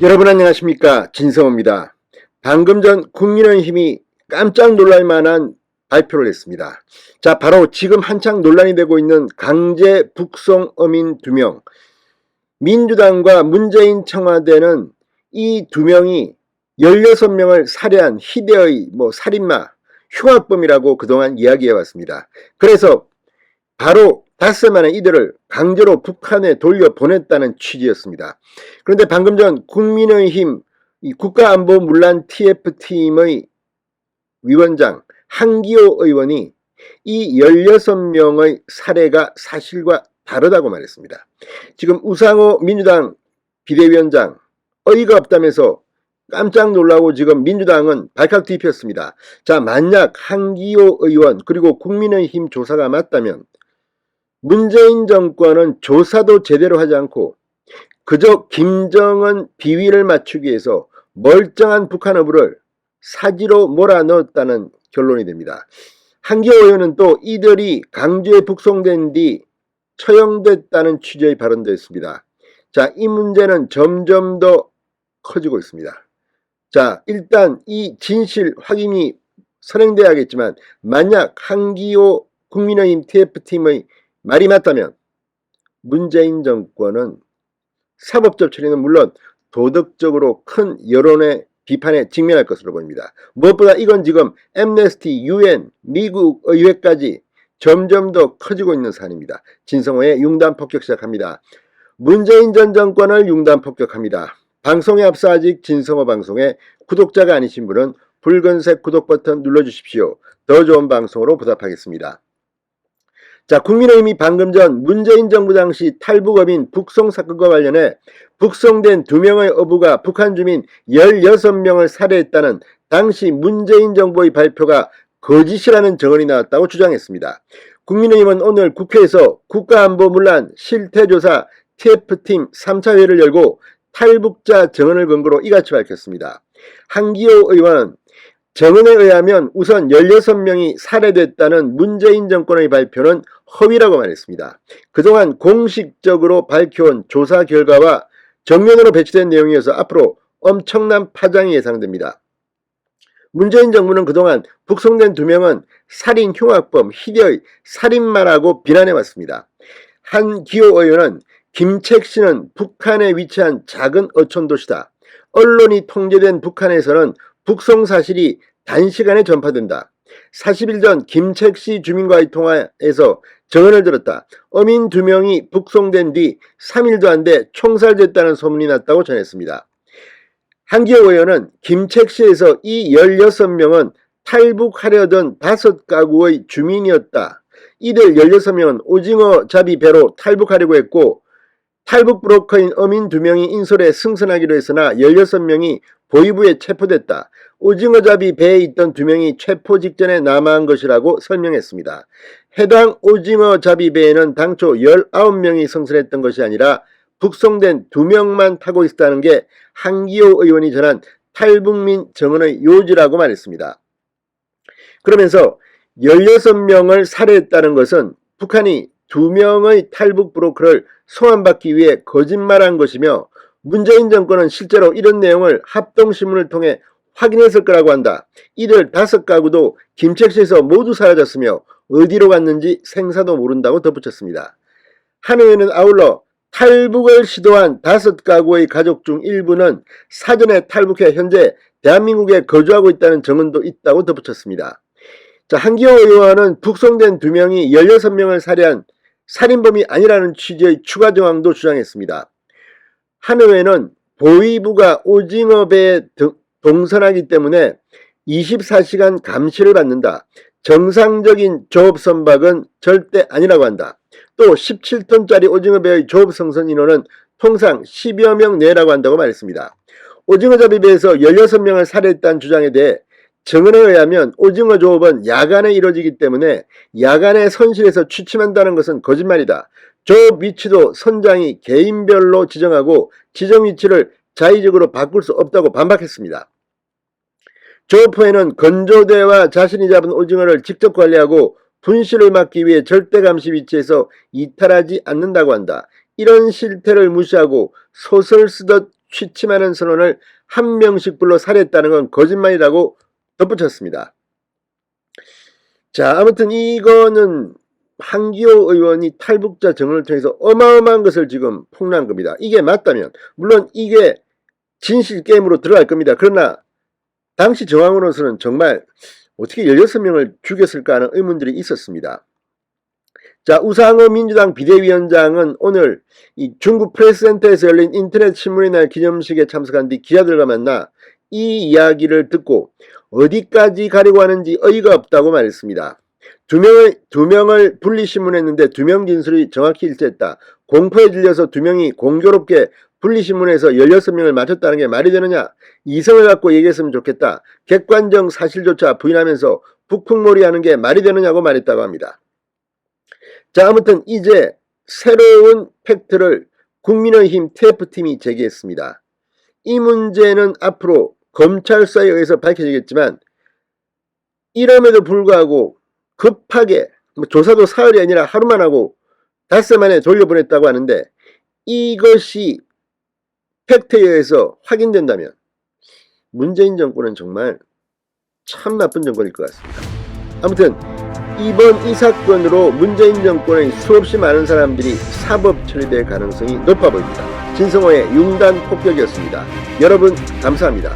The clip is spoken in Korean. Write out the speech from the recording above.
여러분 안녕하십니까, 진성호입니다. 방금 전 국민의힘이 깜짝 놀랄 만한 발표를 했습니다. 자, 바로 지금 한창 논란이 되고 있는 강제 북송 어민 2명, 민주당과 문재인 청와대는 이 2명이 16명을 살해한 희대의 살인마, 흉악범이라고 그동안 이야기해 왔습니다. 그래서 바로 닷새 만에 이들을 강제로 북한에 돌려보냈다는 취지였습니다. 그런데 방금 전 국민의힘 국가안보문란 TF팀의 위원장 한기호 의원이 이 16명의 살해가 사실과 다르다고 말했습니다. 지금 우상호 민주당 비대위원장 어이가 없다면서 깜짝 놀라고 지금 민주당은 발칵 뒤폈습니다. 자, 만약 한기호 의원 그리고 국민의힘 조사가 맞다면 문재인 정권은 조사도 제대로 하지 않고 그저 김정은 비위를 맞추기 위해서 멀쩡한 북한 어부를 사지로 몰아넣었다는 결론이 됩니다. 한기호 의원은 또 이들이 강제에 북송된 뒤 처형됐다는 취지의 발언도 했습니다. 자, 이 문제는 점점 더 커지고 있습니다. 자, 일단 이 진실 확인이 선행돼야겠지만 만약 한기호 국민의힘 TF팀의 말이 맞다면 문재인 정권은 사법적 처리는 물론 도덕적으로 큰 여론의 비판에 직면할 것으로 보입니다. 무엇보다 이건 지금 앰네스티, UN, 미국 의회까지 점점 더 커지고 있는 사안입니다. 진성호의 융단 폭격 시작합니다. 문재인 전 정권을 융단 폭격합니다. 방송에 앞서 아직 진성호 방송에 구독자가 아니신 분은 붉은색 구독 버튼 눌러주십시오. 더 좋은 방송으로 보답하겠습니다. 자, 국민의힘이 방금 전 문재인 정부 당시 탈북어민 북송 사건과 관련해 북송된 2명의 어부가 북한 주민 16명을 살해했다는 당시 문재인 정부의 발표가 거짓이라는 증언이 나왔다고 주장했습니다. 국민의힘은 오늘 국회에서 국가안보문란 실태조사 TF팀 3차 회의를 열고 탈북자 증언을 근거로 이같이 밝혔습니다. 한기호 의원은 증언에 의하면 우선 16명이 살해됐다는 문재인 정권의 발표는 허위라고 말했습니다. 그동안 공식적으로 밝혀온 조사 결과와 정면으로 배치된 내용이어서 앞으로 엄청난 파장이 예상됩니다. 문재인 정부는 그동안 북송된 2명은 살인 흉악범, 희대의 살인마라고 비난해왔습니다. 한기호 의원은 김책시는 북한에 위치한 작은 어촌도시다. 언론이 통제된 북한에서는 북송 사실이 단시간에 전파된다. 40일 전 김책시 주민과의 통화에서 증언을 들었다. 어민 2명이 북송된 뒤 3일도 안 돼 총살됐다는 소문이 났다고 전했습니다. 한기호 의원은 김책시에서 이 16명은 탈북하려던 5가구의 주민이었다. 이들 16명은 오징어 잡이 배로 탈북하려고 했고 탈북 브로커인 어민 2명이 인솔에 승선하기로 했으나 16명이 보위부에 체포됐다. 오징어잡이 배에 있던 2명이 체포 직전에 남아한 것이라고 설명했습니다. 해당 오징어잡이 배에는 당초 19명이 승선했던 것이 아니라 북송된 2명만 타고 있었다는 게 한기호 의원이 전한 탈북민 증언의 요지라고 말했습니다. 그러면서 16명을 살해했다는 것은 북한이 2명의 탈북 브로커를 소환받기 위해 거짓말한 것이며 문재인 정권은 실제로 이런 내용을 합동신문을 통해 확인했을 거라고 한다. 이들 5가구도 김책시에서 모두 사라졌으며 어디로 갔는지 생사도 모른다고 덧붙였습니다. 한 의원은 아울러 탈북을 시도한 5가구의 가족 중 일부는 사전에 탈북해 현재 대한민국에 거주하고 있다는 증언도 있다고 덧붙였습니다. 자, 한기호 의원은 북송된 2명이 16명을 살해한 살인범이 아니라는 취지의 추가 정황도 주장했습니다. 한 의원은 보위부가 오징어 배에 동선하기 때문에 24시간 감시를 받는다. 정상적인 조업 선박은 절대 아니라고 한다. 또 17톤짜리 오징어 배의 조업 성선 인원은 통상 10여 명 내라고 한다고 말했습니다. 오징어잡이 배에서 16명을 살해했다는 주장에 대해 증언에 의하면 오징어 조업은 야간에 이루어지기 때문에 야간에 선실에서 취침한다는 것은 거짓말이다. 조업 위치도 선장이 개인별로 지정하고 지정 위치를 자의적으로 바꿀 수 없다고 반박했습니다. 조업 후에는 건조대와 자신이 잡은 오징어를 직접 관리하고 분실을 막기 위해 절대 감시 위치에서 이탈하지 않는다고 한다. 이런 실태를 무시하고 소설 쓰듯 취침하는 선원을 한 명씩 불러 살해했다는 건 거짓말이라고 덧붙였습니다. 자, 아무튼 이거는 한기호 의원이 탈북자 정언을 통해서 어마어마한 것을 지금 폭로한 겁니다. 이게 맞다면 물론 이게 진실 게임으로 들어갈 겁니다. 그러나 당시 정황으로서는 정말 어떻게 16명을 죽였을까 하는 의문들이 있었습니다. 자, 우상호 민주당 비대위원장은 오늘 이 중국 프레스센터에서 열린 인터넷 신문의 날 기념식에 참석한 뒤 기자들과 만나 이 이야기를 듣고 어디까지 가려고 하는지 어이가 없다고 말했습니다. 두 명을 분리신문했는데 2명 진술이 정확히 일치했다. 공포에 질려서 2명이 공교롭게 분리신문에서 16명을 맞췄다는 게 말이 되느냐. 이성을 갖고 얘기했으면 좋겠다. 객관적 사실조차 부인하면서 북풍몰이하는 게 말이 되느냐고 말했다고 합니다. 자, 아무튼 이제 새로운 팩트를 국민의힘 TF팀이 제기했습니다. 이 문제는 앞으로 검찰 수사에 의해서 밝혀지겠지만 이럼에도 불구하고 급하게 조사도 사흘이 아니라 하루만 하고 닷새 만에 돌려보냈다고 하는데 이것이 팩트에 의해서 확인된다면 문재인 정권은 정말 참 나쁜 정권일 것 같습니다. 아무튼 이번 이 사건으로 문재인 정권의 수없이 많은 사람들이 사법 처리될 가능성이 높아 보입니다. 진성호의 융단 폭격이었습니다. 여러분 감사합니다.